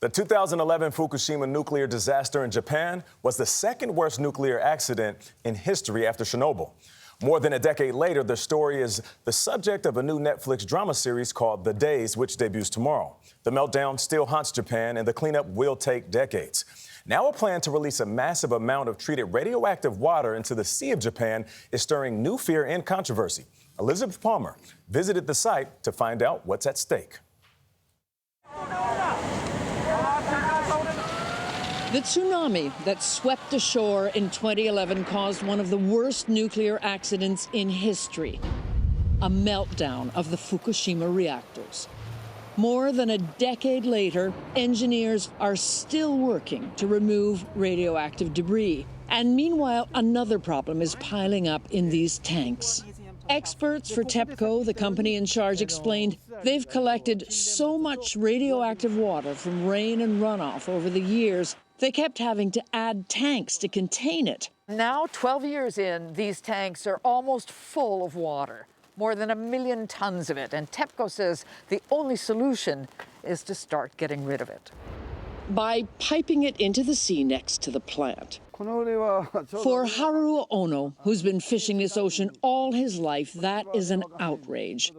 The 2011 Fukushima nuclear disaster in Japan was the second worst nuclear accident in history after Chernobyl. More than a decade later, the story is the subject of a new Netflix drama series called The Days, which debuts tomorrow. The meltdown still haunts Japan, and the cleanup will take decades. Now a plan to release a massive amount of treated radioactive water into the Sea of Japan is stirring new fear and controversy. Elizabeth Palmer visited the site to find out what's at stake. The tsunami that swept ashore in 2011 caused one of the worst nuclear accidents in history, a meltdown of the Fukushima reactors. More than a decade later, engineers are still working to remove radioactive debris. And meanwhile, another problem is piling up in these tanks. Experts for TEPCO, the company in charge, explained they've collected so much radioactive water from rain and runoff over the years, they kept having to add tanks to contain it. Now, 12 years in, these tanks are almost full of water, more than 1 million tons of it. And TEPCO says the only solution is to start getting rid of it. By piping it into the sea next to the plant. For Haruo Ono, who's been fishing this ocean all his life, that is an outrage.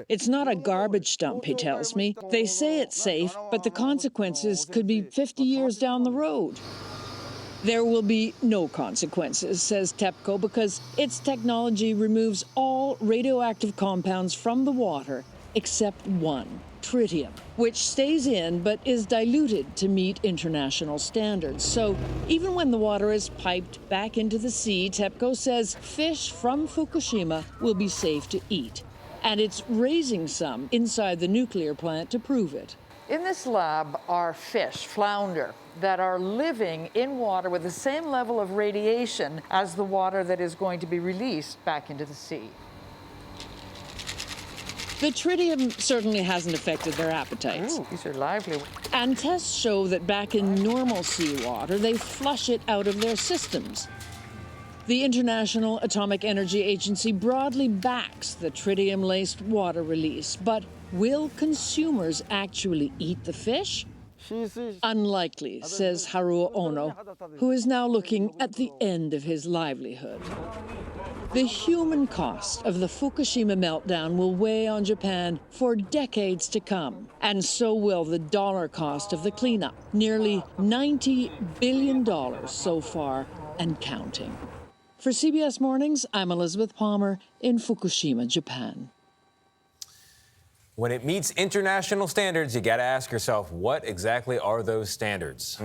It's not a garbage dump, he tells me. They say it's safe, but the consequences could be 50 years down the road. There will be no consequences, says TEPCO, because its technology removes all radioactive compounds from the water except one, tritium, which stays in but is diluted to meet international standards. So even when the water is piped back into the sea, TEPCO says fish from Fukushima will be safe to eat. And it's raising some inside the nuclear plant to prove it. In this lab are fish, flounder, that are living in water with the same level of radiation as the water that is going to be released back into the sea. The tritium certainly hasn't affected their appetites. Ooh, these are lively. And tests show that back in normal seawater, they flush it out of their systems. The International Atomic Energy Agency broadly backs the tritium-laced water release, but will consumers actually eat the fish? Unlikely, says Haruo Ono, who is now looking at the end of his livelihood. The human cost of the Fukushima meltdown will weigh on Japan for decades to come, and so will the dollar cost of the cleanup, nearly $90 billion so far and counting. For CBS Mornings, I'm Elizabeth Palmer in Fukushima, Japan. When it meets international standards, you got to ask yourself, what exactly are those standards?